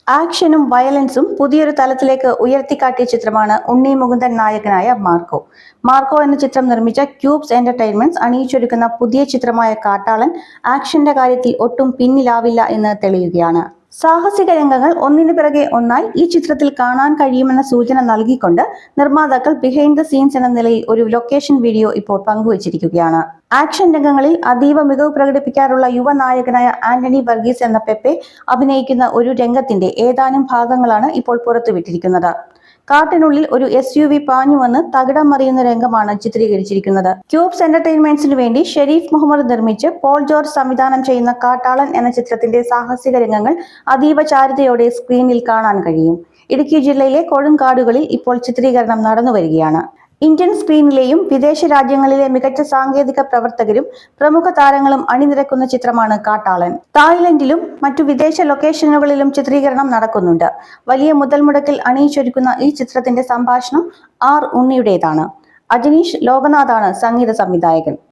ആക്ഷനും വയലൻസും പുതിയൊരു തലത്തിലേക്ക് ഉയർത്തിക്കാട്ടിയ ചിത്രമാണ് ഉണ്ണി മുകുന്ദൻ നായകനായ മാർക്കോ. മാർക്കോ എന്ന ചിത്രം നിർമ്മിച്ച ക്യൂബ്സ് എന്റർടൈൻമെന്റ്സ് അണിയിച്ചൊരുക്കുന്ന പുതിയ ചിത്രമായ കാട്ടാളൻ ആക്ഷന്റെ കാര്യത്തിൽ ഒട്ടും പിന്നിലാവില്ല എന്ന് തെളിയുകയാണ്. സാഹസിക രംഗങ്ങൾ ഒന്നിനു പിറകെ ഒന്നായി ഈ ചിത്രത്തിൽ കാണാൻ കഴിയുമെന്ന സൂചന നൽകിക്കൊണ്ട് നിർമ്മാതാക്കൾ ബിഹൈൻഡ് ദ സീൻസ് എന്ന നിലയിൽ ഒരു ലൊക്കേഷൻ വീഡിയോ ഇപ്പോൾ പങ്കുവച്ചിരിക്കുകയാണ്. ആക്ഷൻ രംഗങ്ങളിൽ അതീവ മികവ് പ്രകടിപ്പിക്കാറുള്ള യുവനായകനായ ആന്റണി വർഗീസ് എന്ന പെപ്പെ അഭിനയിക്കുന്ന ഒരു രംഗത്തിന്റെ ഏതാനും ഭാഗങ്ങളാണ് ഇപ്പോൾ പുറത്തുവിട്ടിരിക്കുന്നത്. കാട്ടിനുള്ളിൽ ഒരു SUV പാഞ്ഞു വന്ന് തകിടം മറിയുന്ന രംഗമാണ് ചിത്രീകരിച്ചിരിക്കുന്നത്. ക്യൂബ്സ് എന്റർടൈൻമെന്റ്സിനു വേണ്ടി ഷെരീഫ് മുഹമ്മദ് നിർമ്മിച്ച് പോൾ ജോർജ് സംവിധാനം ചെയ്യുന്ന കാട്ടാളൻ എന്ന ചിത്രത്തിന്റെ സാഹസിക രംഗങ്ങൾ അതീവ ചാരുതയോടെ സ്ക്രീനിൽ കാണാൻ കഴിയും. ഇടുക്കി ജില്ലയിലെ കൊടുങ്കാടുകളിൽ ഇപ്പോൾ ചിത്രീകരണം നടന്നുവരികയാണ്. ഇന്ത്യൻ സ്ക്രീനിലെയും വിദേശ രാജ്യങ്ങളിലെ മികച്ച സാങ്കേതിക പ്രവർത്തകരും പ്രമുഖ താരങ്ങളും അണിനിരക്കുന്ന ചിത്രമാണ് കാട്ടാളൻ. തായ്ലൻഡിലും മറ്റു വിദേശ ലൊക്കേഷനുകളിലും ചിത്രീകരണം നടക്കുന്നുണ്ട്. വലിയ മുതൽ മുടക്കിൽ അണിയിച്ചൊരുക്കുന്ന ഈ ചിത്രത്തിന്റെ സംഭാഷണം R. ഉണ്ണിയുടേതാണ്. അജനീഷ് ലോകനാഥാണ് സംഗീത സംവിധായകൻ.